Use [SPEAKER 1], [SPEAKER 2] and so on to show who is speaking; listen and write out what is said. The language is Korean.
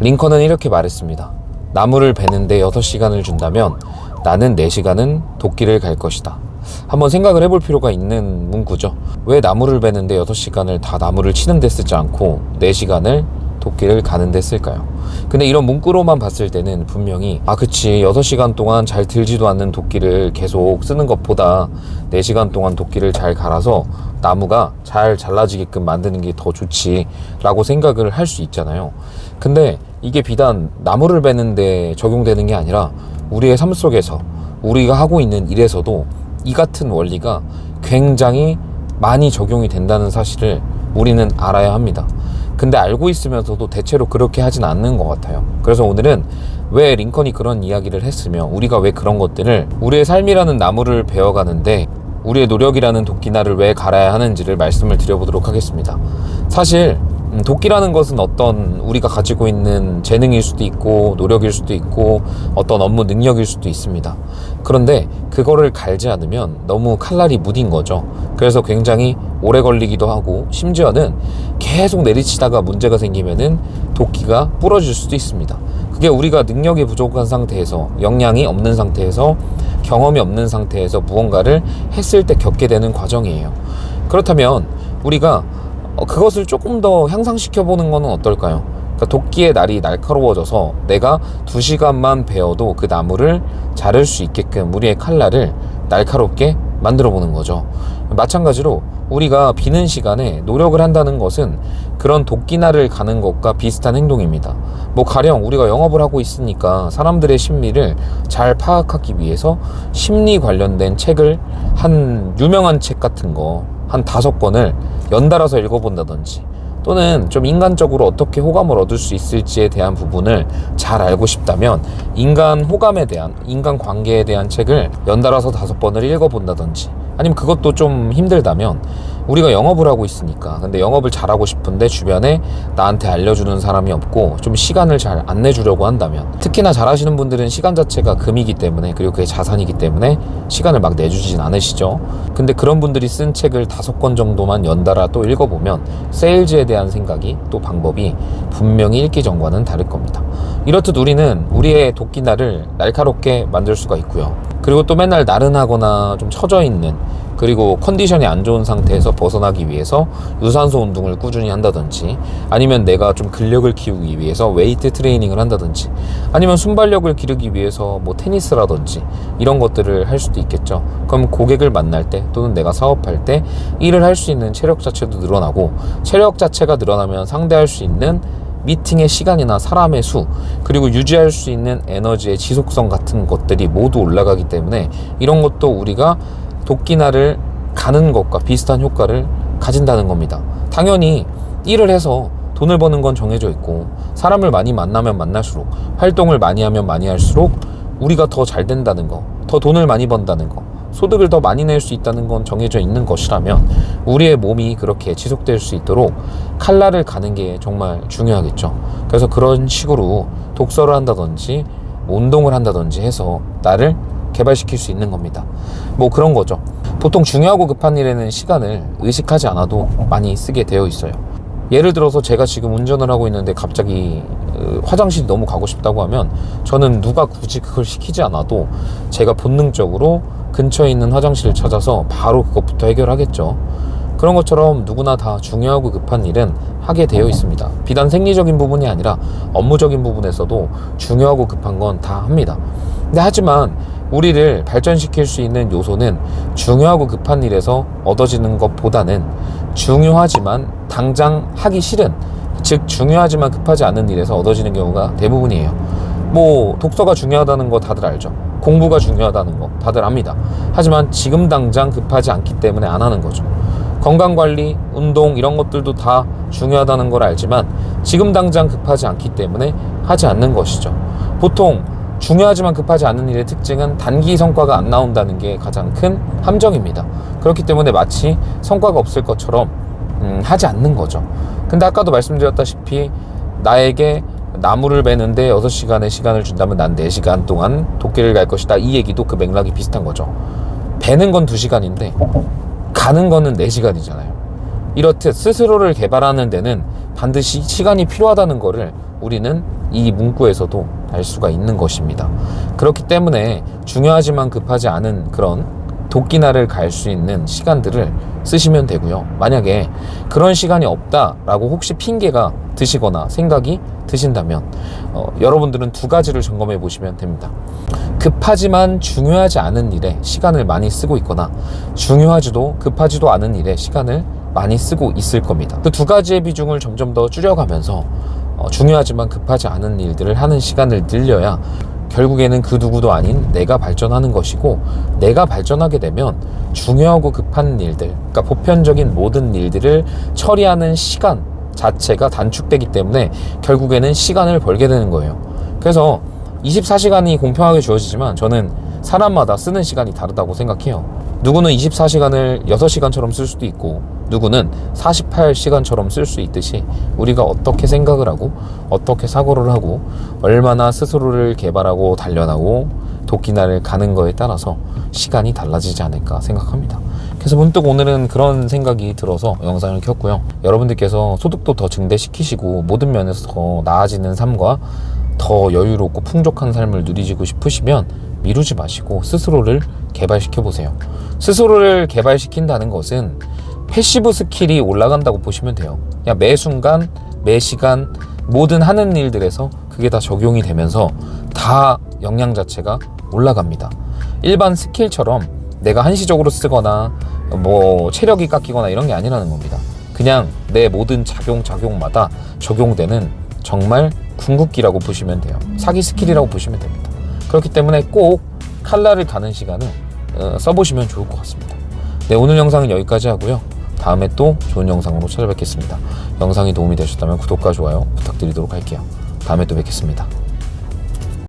[SPEAKER 1] 링컨은 이렇게 말했습니다. 나무를 베는데 6시간을 준다면 나는 4시간은 도끼를 갈 것이다. 한번 생각을 해볼 필요가 있는 문구죠. 왜 나무를 베는데 6시간을 다 나무를 치는 데 쓰지 않고 4시간을 도끼를 가는 데 쓸까요? 근데 이런 문구로만 봤을 때는 분명히 그치 6시간 동안 잘 들지도 않는 도끼를 계속 쓰는 것보다 4시간 동안 도끼를 잘 갈아서 나무가 잘 잘라지게끔 만드는 게 더 좋지 라고 생각을 할 수 있잖아요. 근데 이게 비단 나무를 베는데 적용되는 게 아니라 우리의 삶 속에서 우리가 하고 있는 일에서도 이 같은 원리가 굉장히 많이 적용이 된다는 사실을 우리는 알아야 합니다. 근데 알고 있으면서도 대체로 그렇게 하진 않는 것 같아요. 그래서 오늘은 왜 링컨이 그런 이야기를 했으며 우리가 왜 그런 것들을 우리의 삶이라는 나무를 베어가는데 우리의 노력이라는 도끼날을 왜 갈아야 하는지를 말씀을 드려보도록 하겠습니다. 사실 도끼라는 것은 어떤 우리가 가지고 있는 재능일 수도 있고 노력일 수도 있고 어떤 업무 능력일 수도 있습니다. 그런데 그거를 갈지 않으면 너무 칼날이 무딘 거죠. 그래서 굉장히 오래 걸리기도 하고 심지어는 계속 내리치다가 문제가 생기면은 도끼가 부러질 수도 있습니다. 그게 우리가 능력이 부족한 상태에서 역량이 없는 상태에서 경험이 없는 상태에서 무언가를 했을 때 겪게 되는 과정이에요. 그렇다면 우리가 그것을 조금 더 향상시켜 보는 거는 어떨까요? 그러니까 도끼의 날이 날카로워져서 내가 2시간만 베어도 그 나무를 자를 수 있게끔 우리의 칼날을 날카롭게 만들어 보는 거죠. 마찬가지로 우리가 비는 시간에 노력을 한다는 것은 그런 도끼날을 가는 것과 비슷한 행동입니다. 가령 우리가 영업을 하고 있으니까 사람들의 심리를 잘 파악하기 위해서 심리 관련된 책을 한 유명한 책 같은 거 한 5권을 연달아서 읽어본다든지 또는 좀 인간적으로 어떻게 호감을 얻을 수 있을지에 대한 부분을 잘 알고 싶다면 인간 호감에 대한, 인간 관계에 대한 책을 연달아서 5번을 읽어본다든지 아니면 그것도 좀 힘들다면 우리가 영업을 하고 있으니까 근데 영업을 잘하고 싶은데 주변에 나한테 알려주는 사람이 없고 좀 시간을 잘 안 내주려고 한다면 특히나 잘하시는 분들은 시간 자체가 금이기 때문에 그리고 그게 자산이기 때문에 시간을 막 내주진 않으시죠. 근데 그런 분들이 쓴 책을 5권 정도만 연달아 또 읽어보면 세일즈에 대한 생각이 또 방법이 분명히 읽기 전과는 다를 겁니다. 이렇듯 우리는 우리의 도끼날을 날카롭게 만들 수가 있고요. 그리고 또 맨날 나른하거나 좀 처져 있는 그리고 컨디션이 안 좋은 상태에서 벗어나기 위해서 유산소 운동을 꾸준히 한다든지 아니면 내가 좀 근력을 키우기 위해서 웨이트 트레이닝을 한다든지 아니면 순발력을 기르기 위해서 테니스라든지 이런 것들을 할 수도 있겠죠. 그럼 고객을 만날 때 또는 내가 사업할 때 일을 할 수 있는 체력 자체도 늘어나고 체력 자체가 늘어나면 상대할 수 있는 미팅의 시간이나 사람의 수 그리고 유지할 수 있는 에너지의 지속성 같은 것들이 모두 올라가기 때문에 이런 것도 우리가 도끼날을 가는 것과 비슷한 효과를 가진다는 겁니다. 당연히 일을 해서 돈을 버는 건 정해져 있고 사람을 많이 만나면 만날수록 활동을 많이 하면 많이 할수록 우리가 더 잘 된다는 거, 더 돈을 많이 번다는 거, 소득을 더 많이 낼 수 있다는 건 정해져 있는 것이라면 우리의 몸이 그렇게 지속될 수 있도록 칼날을 가는 게 정말 중요하겠죠. 그래서 그런 식으로 독서를 한다든지 운동을 한다든지 해서 나를 개발시킬 수 있는 겁니다. 그런 거죠. 보통 중요하고 급한 일에는 시간을 의식하지 않아도 많이 쓰게 되어 있어요. 예를 들어서 제가 지금 운전을 하고 있는데 갑자기 화장실이 너무 가고 싶다고 하면 저는 누가 굳이 그걸 시키지 않아도 제가 본능적으로 근처에 있는 화장실을 찾아서 바로 그것부터 해결하겠죠. 그런 것처럼 누구나 다 중요하고 급한 일은 하게 되어 있습니다. 비단 생리적인 부분이 아니라 업무적인 부분에서도 중요하고 급한 건 다 합니다. 근데 하지만 우리를 발전시킬 수 있는 요소는 중요하고 급한 일에서 얻어지는 것보다는 중요하지만 당장 하기 싫은, 즉 중요하지만 급하지 않은 일에서 얻어지는 경우가 대부분이에요. 독서가 중요하다는 거 다들 알죠. 공부가 중요하다는 거 다들 압니다. 하지만 지금 당장 급하지 않기 때문에 안 하는 거죠. 건강관리, 운동 이런 것들도 다 중요하다는 걸 알지만 지금 당장 급하지 않기 때문에 하지 않는 것이죠. 보통 중요하지만 급하지 않은 일의 특징은 단기 성과가 안 나온다는 게 가장 큰 함정입니다. 그렇기 때문에 마치 성과가 없을 것처럼 하지 않는 거죠. 근데 아까도 말씀드렸다시피 나에게 나무를 베는데 6시간의 시간을 준다면 난 4시간 동안 도끼를 갈 것이다. 이 얘기도 그 맥락이 비슷한 거죠. 베는 건 2시간인데 가는 거는 4시간이잖아요. 이렇듯 스스로를 개발하는 데는 반드시 시간이 필요하다는 거를 우리는 이 문구에서도 알 수가 있는 것입니다. 그렇기 때문에 중요하지만 급하지 않은 그런 도끼날을 갈 수 있는 시간들을 쓰시면 되고요. 만약에 그런 시간이 없다라고 혹시 핑계가 드시거나 생각이 드신다면 여러분들은 두 가지를 점검해 보시면 됩니다. 급하지만 중요하지 않은 일에 시간을 많이 쓰고 있거나 중요하지도 급하지도 않은 일에 시간을 많이 쓰고 있을 겁니다. 그 두 가지의 비중을 점점 더 줄여가면서 중요하지만 급하지 않은 일들을 하는 시간을 늘려야 결국에는 그 누구도 아닌 내가 발전하는 것이고, 내가 발전하게 되면 중요하고 급한 일들, 그러니까 보편적인 모든 일들을 처리하는 시간 자체가 단축되기 때문에 결국에는 시간을 벌게 되는 거예요. 그래서 24시간이 공평하게 주어지지만 저는 사람마다 쓰는 시간이 다르다고 생각해요. 누구는 24시간을 6시간처럼 쓸 수도 있고 누구는 48시간처럼 쓸 수 있듯이, 우리가 어떻게 생각을 하고 어떻게 사고를 하고 얼마나 스스로를 개발하고 단련하고 도끼날을 가는 거에 따라서 시간이 달라지지 않을까 생각합니다. 그래서 문득 오늘은 그런 생각이 들어서 영상을 켰고요. 여러분들께서 소득도 더 증대시키시고 모든 면에서 더 나아지는 삶과 더 여유롭고 풍족한 삶을 누리시고 싶으시면 미루지 마시고 스스로를 개발시켜 보세요. 스스로를 개발시킨다는 것은 패시브 스킬이 올라간다고 보시면 돼요. 그냥 매 순간, 매 시간, 모든 하는 일들에서 그게 다 적용이 되면서 다 역량 자체가 올라갑니다. 일반 스킬처럼 내가 한시적으로 쓰거나 뭐 체력이 깎이거나 이런 게 아니라는 겁니다. 그냥 내 모든 작용마다 적용되는 정말 궁극기라고 보시면 돼요. 사기 스킬이라고 보시면 됩니다. 그렇기 때문에 꼭 칼날을 가는 시간을 써보시면 좋을 것 같습니다. 네, 오늘 영상은 여기까지 하고요. 다음에 또 좋은 영상으로 찾아뵙겠습니다. 영상이 도움이 되셨다면 구독과 좋아요 부탁드리도록 할게요. 다음에 또 뵙겠습니다.